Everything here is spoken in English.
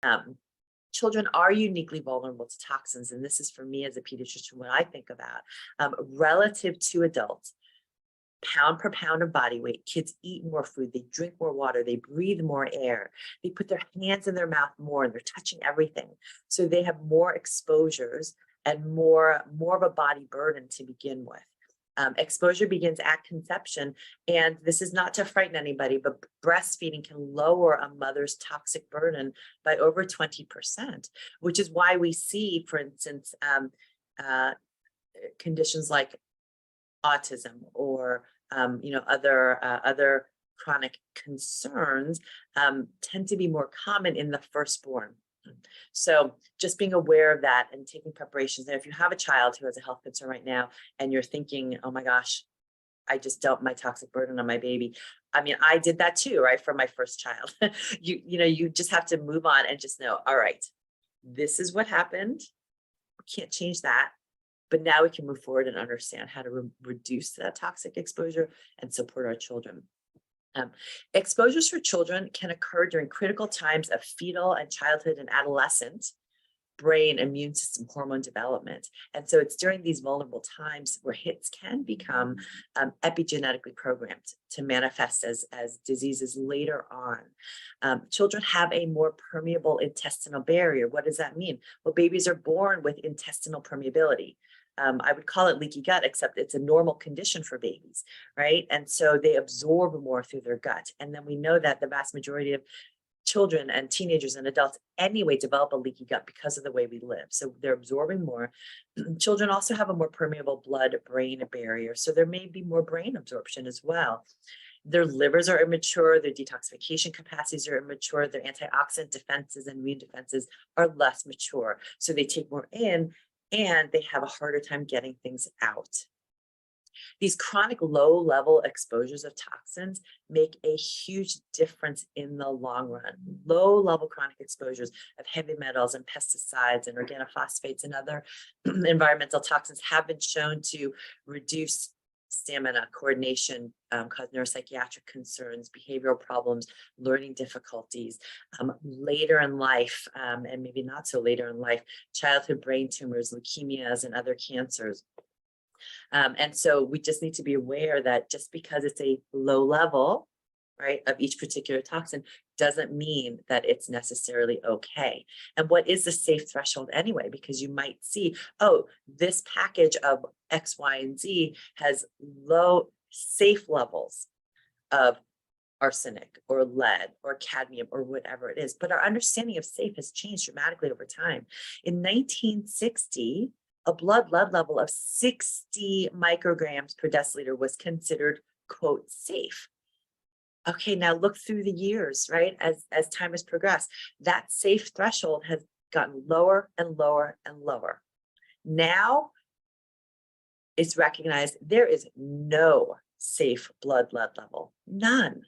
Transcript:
Um, Children are uniquely vulnerable to toxins, and this is for me as a pediatrician what I think about. Relative to adults, pound per pound of body weight, kids eat more food, they drink more water, they breathe more air, they put their hands in their mouth more, and they're touching everything. So they have more exposures and more of a body burden to begin with. Exposure begins at conception, and this is not to frighten anybody, but breastfeeding can lower a mother's toxic burden by over 20%, which is why we see, for instance, conditions like autism or other chronic concerns tend to be more common in the firstborn. So just being aware of that and taking preparations. And if you have a child who has a health concern right now and you're thinking, oh my gosh, I just dumped my toxic burden on my baby. I mean, I did that too, right? For my first child. You just have to move on and just know, all right, this is what happened. We can't change that. But now we can move forward and understand how to reduce that toxic exposure and support our children. Exposures for children can occur during critical times of fetal and childhood and adolescent brain, immune system, hormone development. And so it's during these vulnerable times where hits can become epigenetically programmed to manifest as diseases later on. Children have a more permeable intestinal barrier. What does that mean? Well, babies are born with intestinal permeability. I would call it leaky gut, except it's a normal condition for babies, right? And so they absorb more through their gut. And then we know that the vast majority of children and teenagers and adults anyway develop a leaky gut because of the way we live. So they're absorbing more. Children also have a more permeable blood-brain barrier. So there may be more brain absorption as well. Their livers are immature, their detoxification capacities are immature, their antioxidant defenses and immune defenses are less mature. So they take more in, and they have a harder time getting things out. These chronic low-level exposures of toxins make a huge difference in the long run. Low-level chronic exposures of heavy metals and pesticides and organophosphates and other environmental toxins have been shown to reduce stamina, coordination, cause neuropsychiatric concerns, behavioral problems, learning difficulties. Later in life, and maybe not so later in life, childhood brain tumors, leukemias, and other cancers. And so we just need to be aware that just because it's a low level, right, of each particular toxin doesn't mean that it's necessarily okay. And what is the safe threshold anyway? Because you might see, oh, this package of X, Y, and Z has low safe levels of arsenic or lead or cadmium or whatever it is. But our understanding of safe has changed dramatically over time. In 1960, a blood lead level of 60 micrograms per deciliter was considered, quote, safe. Okay, now look through the years, right? As time has progressed, that safe threshold has gotten lower and lower and lower. Now it's recognized there is no safe blood lead level, none.